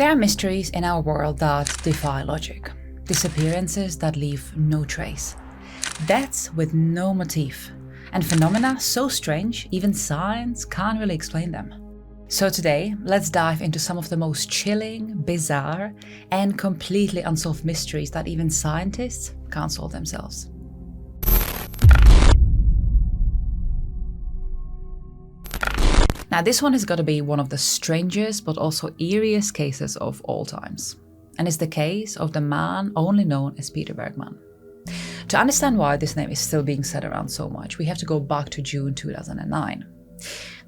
There are mysteries in our world that defy logic. Disappearances that leave no trace. Deaths with no motif. And phenomena so strange, even science can't really explain them. So today, let's dive into some of the most chilling, bizarre, and completely unsolved mysteries that even scientists can't solve themselves. Now, this one has got to be one of the strangest but also eeriest cases of all times. And it's the case of the man only known as Peter Bergmann. To understand why this name is still being said around so much, we have to go back to June 2009.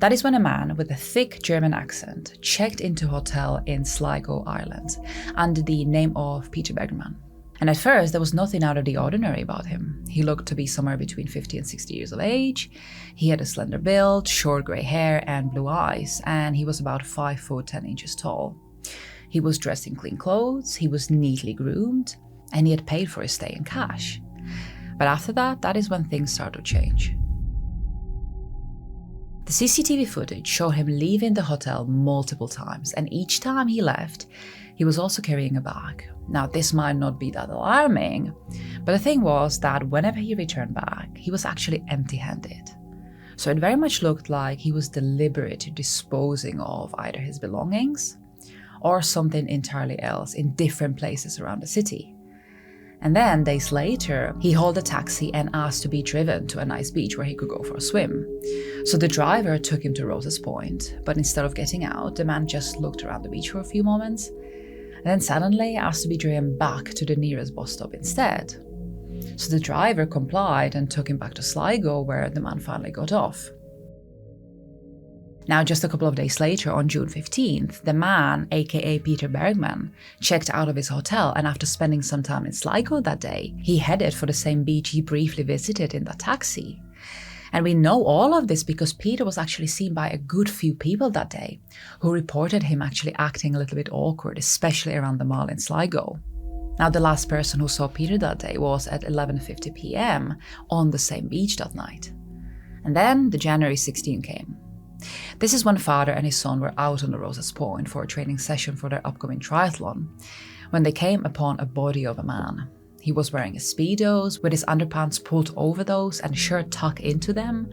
That is when a man with a thick German accent checked into a hotel in Sligo, Ireland, under the name of Peter Bergmann. And at first, there was nothing out of the ordinary about him. He looked to be somewhere between 50 and 60 years of age. He had a slender build, short grey hair, and blue eyes, and he was about 5 foot 10 inches tall. He was dressed in clean clothes, he was neatly groomed, and he had paid for his stay in cash. But after that, that is when things started to change. The CCTV footage showed him leaving the hotel multiple times, and each time he left, he was also carrying a bag. Now, this might not be that alarming, but the thing was that whenever he returned back, he was actually empty-handed. So it very much looked like he was deliberately disposing of either his belongings or something entirely else in different places around the city. And then, days later, he hauled a taxi and asked to be driven to a nice beach where he could go for a swim. So the driver took him to Rose's Point, but instead of getting out, the man just looked around the beach for a few moments, and then suddenly asked to be driven back to the nearest bus stop instead. So the driver complied and took him back to Sligo, where the man finally got off. Now, just a couple of days later, on June 15th, the man, aka Peter Bergmann, checked out of his hotel, and after spending some time in Sligo that day, he headed for the same beach he briefly visited in that taxi. And we know all of this because Peter was actually seen by a good few people that day, who reported him actually acting a little bit awkward, especially around the mall in Sligo. Now, the last person who saw Peter that day was at 11:50 p.m. on the same beach that night. And then the January 16 came. This is when father and his son were out on the Rose's Point for a training session for their upcoming triathlon, when they came upon a body of a man. He was wearing his Speedos, with his underpants pulled over those and shirt tucked into them,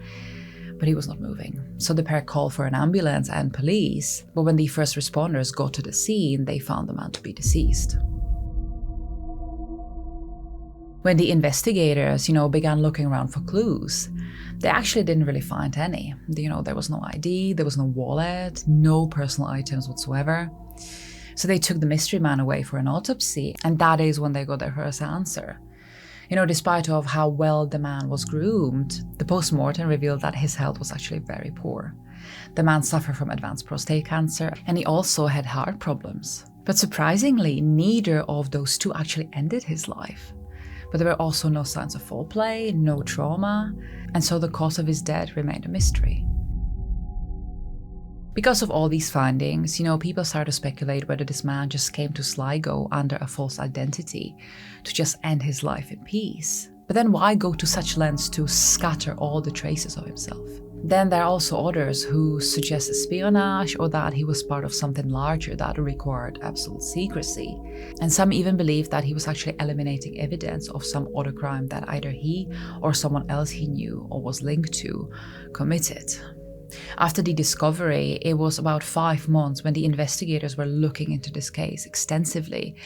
but he was not moving. So the pair called for an ambulance and police, but when the first responders got to the scene, they found the man to be deceased. When the investigators, began looking around for clues, they actually didn't really find any. There was no ID, there was no wallet, no personal items whatsoever. So they took the mystery man away for an autopsy, and that is when they got their first answer. Despite of how well the man was groomed, the post-mortem revealed that his health was actually very poor. The man suffered from advanced prostate cancer, and he also had heart problems. But surprisingly, neither of those two actually ended his life. But there were also no signs of foul play, no trauma, and so the cause of his death remained a mystery. Because of all these findings, people started to speculate whether this man just came to Sligo under a false identity to just end his life in peace. But then why go to such lengths to scatter all the traces of himself? Then there are also others who suggest espionage or that he was part of something larger that required absolute secrecy. And some even believe that he was actually eliminating evidence of some other crime that either he or someone else he knew or was linked to committed. After the discovery, it was about 5 months when the investigators were looking into this case extensively,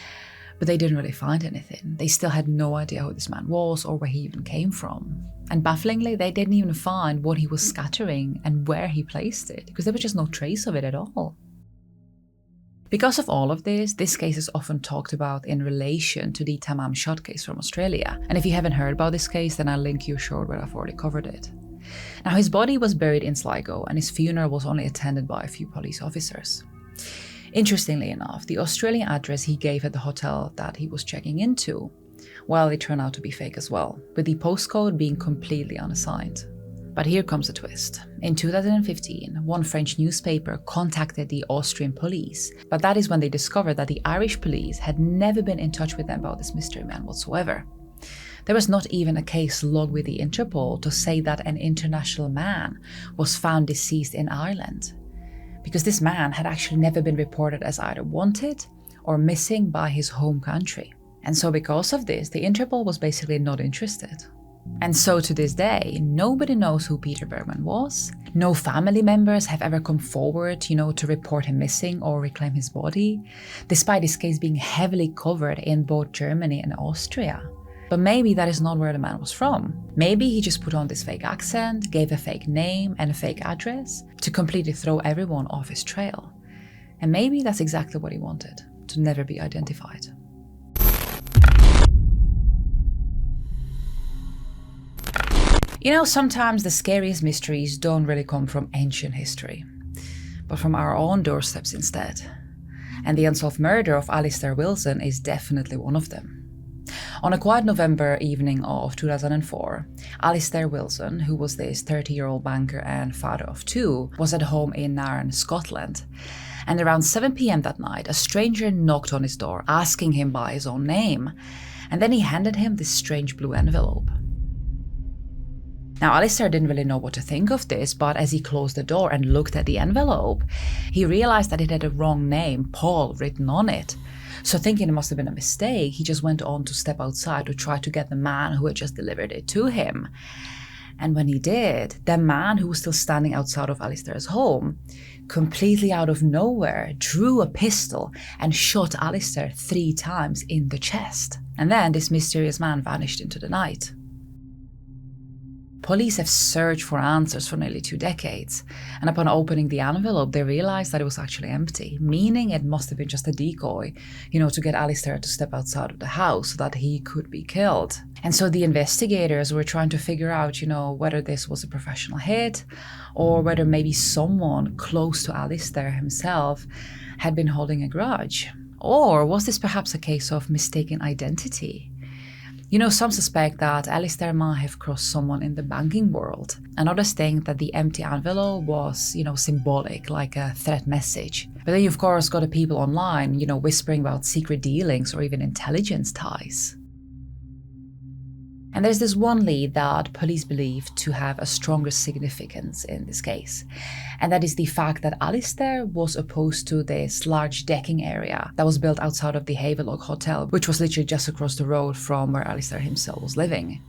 but they didn't really find anything. They still had no idea who this man was or where he even came from. And bafflingly, they didn't even find what he was scattering and where he placed it, because there was just no trace of it at all. Because of all of this case is often talked about in relation to the Tamam Shud case from Australia. And if you haven't heard about this case, then I'll link you short where I've already covered it. Now, his body was buried in Sligo, and his funeral was only attended by a few police officers. Interestingly enough, the Australian address he gave at the hotel that he was checking into, well, it turned out to be fake as well, with the postcode being completely unassigned. But here comes the twist. In 2015, one French newspaper contacted the Austrian police, but that is when they discovered that the Irish police had never been in touch with them about this mystery man whatsoever. There was not even a case log with the Interpol to say that an international man was found deceased in Ireland. because this man had actually never been reported as either wanted or missing by his home country. And so because of this, the Interpol was basically not interested. And so to this day, nobody knows who Peter Bergmann was. No family members have ever come forward, to report him missing or reclaim his body, despite his case being heavily covered in both Germany and Austria. But maybe that is not where the man was from. Maybe he just put on this fake accent, gave a fake name and a fake address to completely throw everyone off his trail. And maybe that's exactly what he wanted, to never be identified. Sometimes the scariest mysteries don't really come from ancient history, but from our own doorsteps instead. And the unsolved murder of Alistair Wilson is definitely one of them. On a quiet November evening of 2004, Alistair Wilson, who was this 30-year-old banker and father of two, was at home in Nairn, Scotland. And around 7 p.m. that night, a stranger knocked on his door, asking him by his own name. And then he handed him this strange blue envelope. Now, Alistair didn't really know what to think of this, but as he closed the door and looked at the envelope, he realized that it had a wrong name, Paul, written on it. So thinking it must have been a mistake, he just went on to step outside to try to get the man who had just delivered it to him. And when he did, the man who was still standing outside of Alistair's home, completely out of nowhere, drew a pistol and shot Alistair 3 times in the chest. And then this mysterious man vanished into the night. Police have searched for answers for nearly 2 decades, and upon opening the envelope, they realized that it was actually empty, meaning it must have been just a decoy, to get Alistair to step outside of the house so that he could be killed. And so the investigators were trying to figure out, whether this was a professional hit or whether maybe someone close to Alistair himself had been holding a grudge. Or was this perhaps a case of mistaken identity? Some suspect that Alistair might have crossed someone in the banking world, and others think that the empty envelope was, symbolic, like a threat message. But then you, of course, got the people online, whispering about secret dealings or even intelligence ties. And there's this one lead that police believe to have a stronger significance in this case. And that is the fact that Alistair was opposed to this large decking area that was built outside of the Havelock Hotel, which was literally just across the road from where Alistair himself was living.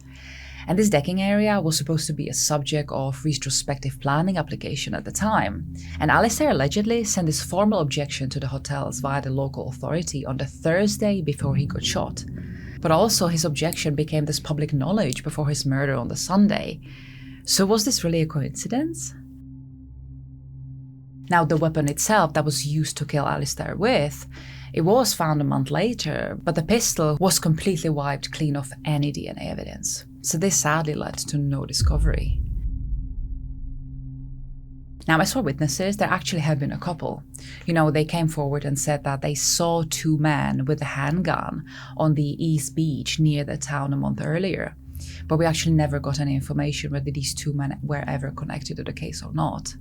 And this decking area was supposed to be a subject of retrospective planning application at the time. And Alistair allegedly sent his formal objection to the hotels via the local authority on the Thursday before he got shot. But also his objection became this public knowledge before his murder on the Sunday. So was this really a coincidence? Now, the weapon itself that was used to kill Alistair with, it was found a month later, but the pistol was completely wiped clean of any DNA evidence. So this sadly led to no discovery. Now, as for witnesses, there actually have been a couple. They came forward and said that they saw 2 men with a handgun on the East Beach near the town a month earlier. But we actually never got any information whether these 2 men were ever connected to the case or not.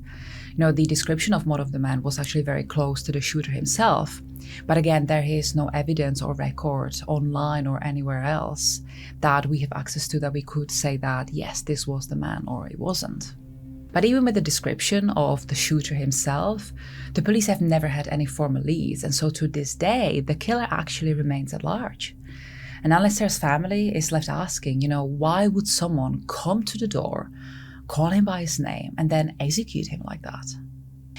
The description of one of the men was actually very close to the shooter himself. But again, there is no evidence or record online or anywhere else that we have access to that we could say that, yes, this was the man or it wasn't. But even with the description of the shooter himself, the police have never had any formal leads, and so to this day, the killer actually remains at large. And Alistair's family is left asking, why would someone come to the door, call him by his name, and then execute him like that?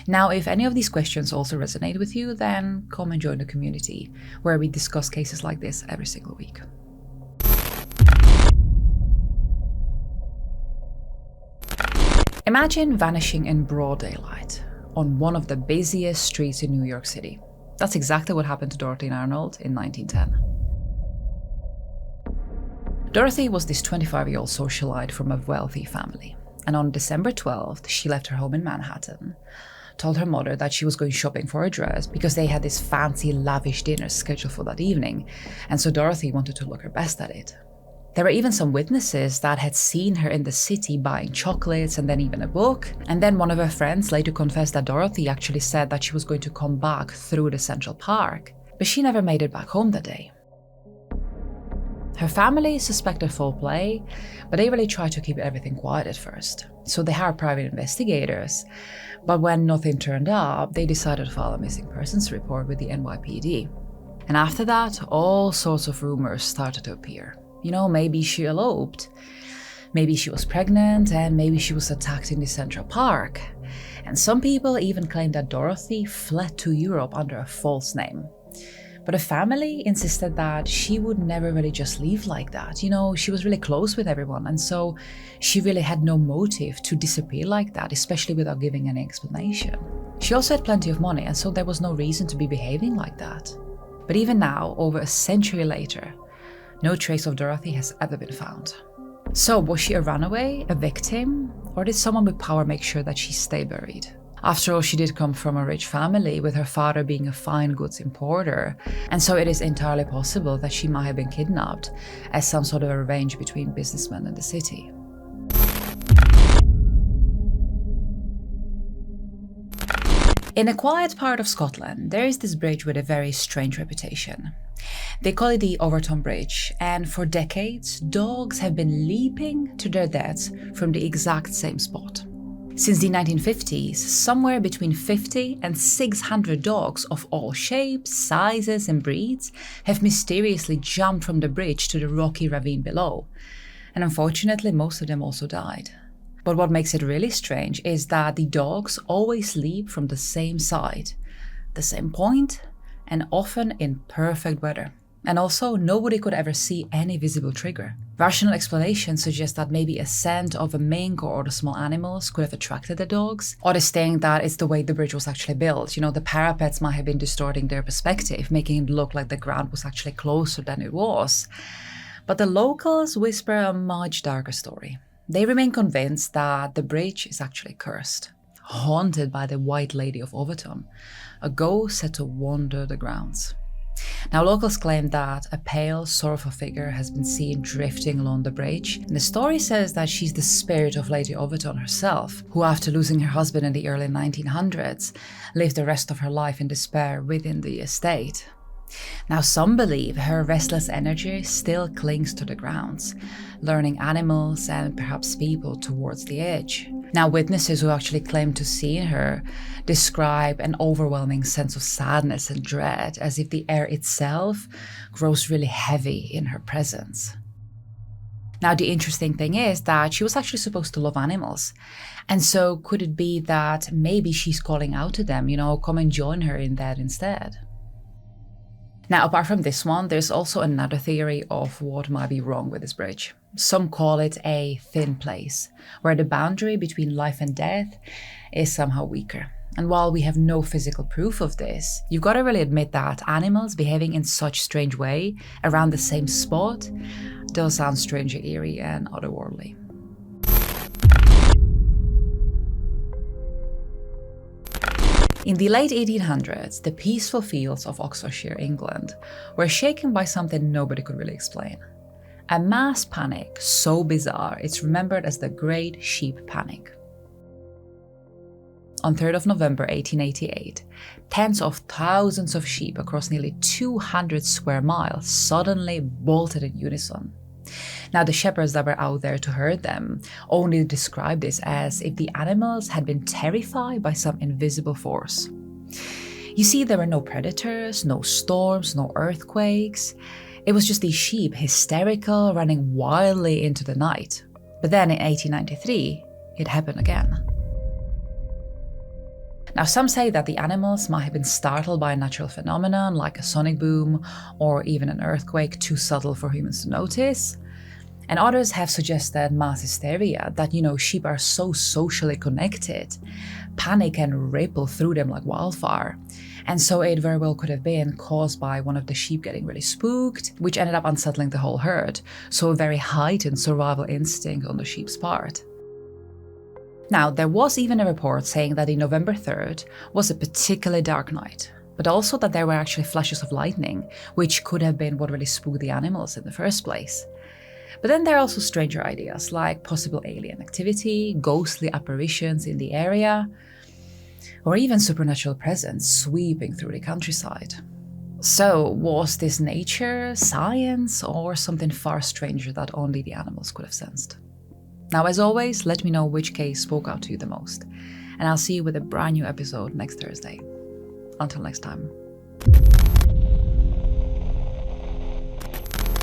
Now, if any of these questions also resonate with you, then come and join the community, where we discuss cases like this every single week. Imagine vanishing in broad daylight on one of the busiest streets in New York City. That's exactly what happened to Dorothy and Arnold in 1910. Dorothy was this 25-year-old socialite from a wealthy family, and on December 12th, she left her home in Manhattan, told her mother that she was going shopping for a dress because they had this fancy, lavish dinner scheduled for that evening, and so Dorothy wanted to look her best at it. There were even some witnesses that had seen her in the city buying chocolates and then even a book. And then one of her friends later confessed that Dorothy actually said that she was going to come back through the Central Park, but she never made it back home that day. Her family suspected foul play, but they really tried to keep everything quiet at first. So they hired private investigators, but when nothing turned up, they decided to file a missing persons report with the NYPD. And after that, all sorts of rumors started to appear. Maybe she eloped, maybe she was pregnant, and maybe she was attacked in the Central Park. And some people even claimed that Dorothy fled to Europe under a false name. But the family insisted that she would never really just leave like that. She was really close with everyone, and so she really had no motive to disappear like that, especially without giving any explanation. She also had plenty of money, and so there was no reason to be behaving like that. But even now, over a century later, no trace of Dorothy has ever been found. So was she a runaway, a victim, or did someone with power make sure that she stayed buried? After all, she did come from a rich family, with her father being a fine goods importer, and so it is entirely possible that she might have been kidnapped as some sort of a revenge between businessmen and the city. In a quiet part of Scotland, there is this bridge with a very strange reputation. They call it the Overtoun Bridge, and for decades, dogs have been leaping to their deaths from the exact same spot. Since the 1950s, somewhere between 50 and 600 dogs of all shapes, sizes, and breeds have mysteriously jumped from the bridge to the rocky ravine below, and unfortunately, most of them also died. But what makes it really strange is that the dogs always leap from the same side, the same point, and often in perfect weather. And also, nobody could ever see any visible trigger. Rational explanations suggest that maybe a scent of a mink or other small animals could have attracted the dogs. Others think that it's the way the bridge was actually built. The parapets might have been distorting their perspective, making it look like the ground was actually closer than it was. But the locals whisper a much darker story. They remain convinced that the bridge is actually cursed, haunted by the White Lady of Overtoun, a ghost said to wander the grounds. Now, locals claim that a pale, sorrowful figure has been seen drifting along the bridge, and the story says that she's the spirit of Lady Overtoun herself, who after losing her husband in the early 1900s, lived the rest of her life in despair within the estate. Now, some believe her restless energy still clings to the grounds, luring animals and perhaps people towards the edge. Now, witnesses who actually claim to see her describe an overwhelming sense of sadness and dread, as if the air itself grows really heavy in her presence. Now, the interesting thing is that she was actually supposed to love animals. And so could it be that maybe she's calling out to them, come and join her in that instead? Now, apart from this one, there's also another theory of what might be wrong with this bridge. Some call it a thin place, where the boundary between life and death is somehow weaker. And while we have no physical proof of this, you've got to really admit that animals behaving in such strange way around the same spot does sound strangely eerie and otherworldly. In the late 1800s, the peaceful fields of Oxfordshire, England, were shaken by something nobody could really explain. A mass panic so bizarre it's remembered as the Great Sheep Panic. On 3rd of November 1888, tens of thousands of sheep across nearly 200 square miles suddenly bolted in unison. Now, the shepherds that were out there to herd them only described this as if the animals had been terrified by some invisible force. You see, there were no predators, no storms, no earthquakes. It was just these sheep hysterical, running wildly into the night. But then in 1893, it happened again. Now, some say that the animals might have been startled by a natural phenomenon like a sonic boom or even an earthquake too subtle for humans to notice. And others have suggested mass hysteria, that, sheep are so socially connected. Panic can ripple through them like wildfire. And so it very well could have been caused by one of the sheep getting really spooked, which ended up unsettling the whole herd. So a very heightened survival instinct on the sheep's part. Now, there was even a report saying that the November 3rd was a particularly dark night, but also that there were actually flashes of lightning, which could have been what really spooked the animals in the first place. But then there are also stranger ideas, like possible alien activity, ghostly apparitions in the area, or even supernatural presence sweeping through the countryside. So, was this nature, science, or something far stranger that only the animals could have sensed? Now, as always, let me know which case spoke out to you the most, and I'll see you with a brand new episode next Thursday. Until next time.